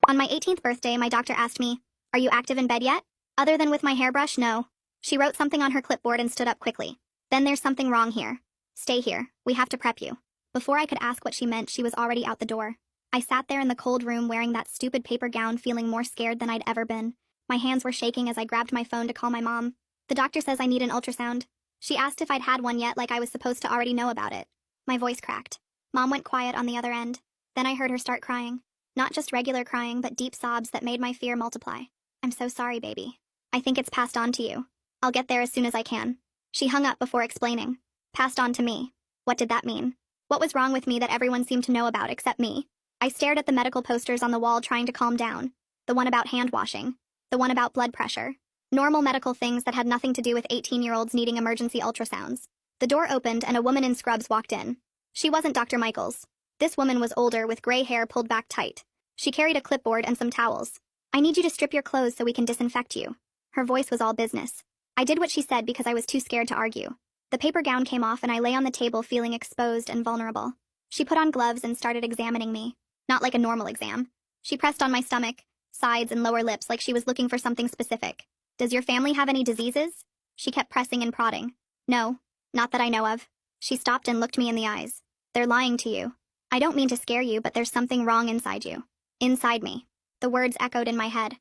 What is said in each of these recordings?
On my 18th birthday, my doctor asked me, "Are you active in bed yet?" Other than with my hairbrush, no. She wrote something on her clipboard and stood up quickly. "Then there's something wrong here. Stay here. We have to prep you." Before I could ask what she meant, she was already out the door. I sat there in the cold room wearing that stupid paper gown, feeling more scared than I'd ever been. My hands were shaking as I grabbed my phone to call my mom. "The doctor says I need an ultrasound." She asked if I'd had one yet, like I was supposed to already know about it. My voice cracked. Mom went quiet on the other end. Then I heard her start crying. Not just regular crying, but deep sobs that made my fear multiply. "I'm so sorry, baby. I think it's passed on to you. I'll get there as soon as I can." She hung up before explaining. Passed on to me. What did that mean? What was wrong with me that everyone seemed to know about except me? I stared at the medical posters on the wall, trying to calm down. The one about hand washing. The one about blood pressure. Normal medical things that had nothing to do with 18-year-olds needing emergency ultrasounds. The door opened and a woman in scrubs walked in. She wasn't Dr. Michaels. This woman was older, with gray hair pulled back tight. She carried a clipboard and some towels. "I need you to strip your clothes so we can disinfect you." Her voice was all business. I did what she said because I was too scared to argue. The paper gown came off and I lay on the table feeling exposed and vulnerable. She put on gloves and started examining me. Not like a normal exam. She pressed on my stomach, sides, and lower lips like she was looking for something specific. "Does your family have any diseases?" She kept pressing and prodding. "No, not that I know of." She stopped and looked me in the eyes. "They're lying to you. I don't mean to scare you, but there's something wrong inside you." Inside me. The words echoed in my head.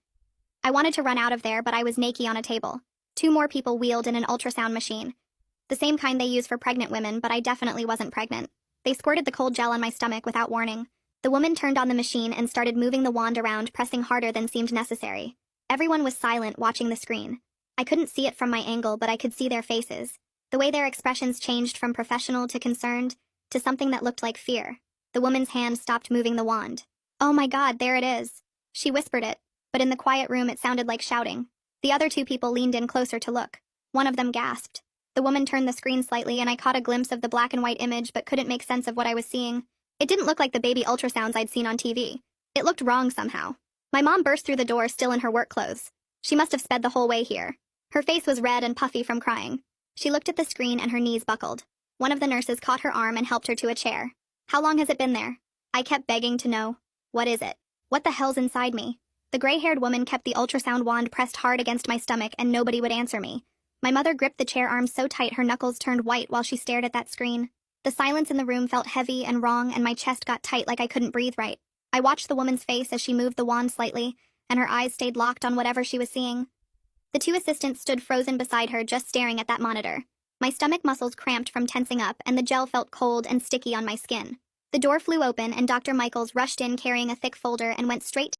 I wanted to run out of there, but I was naked on a table. Two more people wheeled in an ultrasound machine. The same kind they use for pregnant women, but I definitely wasn't pregnant. They squirted the cold gel on my stomach without warning. The woman turned on the machine and started moving the wand around, pressing harder than seemed necessary. Everyone was silent, watching the screen. I couldn't see it from my angle, but I could see their faces. The way their expressions changed from professional to concerned, to something that looked like fear. The woman's hand stopped moving the wand. "Oh my God, there it is." She whispered it, but in the quiet room it sounded like shouting. The other two people leaned in closer to look. One of them gasped. The woman turned the screen slightly and I caught a glimpse of the black and white image but couldn't make sense of what I was seeing. It didn't look like the baby ultrasounds I'd seen on TV. It looked wrong somehow. My mom burst through the door, still in her work clothes. She must have sped the whole way here. Her face was red and puffy from crying. She looked at the screen and her knees buckled. One of the nurses caught her arm and helped her to a chair. "How long has it been there?" I kept begging to know. "What is it? What the hell's inside me?" The gray-haired woman kept the ultrasound wand pressed hard against my stomach and nobody would answer me. My mother gripped the chair arms so tight her knuckles turned white while she stared at that screen. The silence in the room felt heavy and wrong and my chest got tight like I couldn't breathe right. I watched the woman's face as she moved the wand slightly, and her eyes stayed locked on whatever she was seeing. The two assistants stood frozen beside her, just staring at that monitor. My stomach muscles cramped from tensing up and the gel felt cold and sticky on my skin. The door flew open and Dr. Michaels rushed in carrying a thick folder and went straight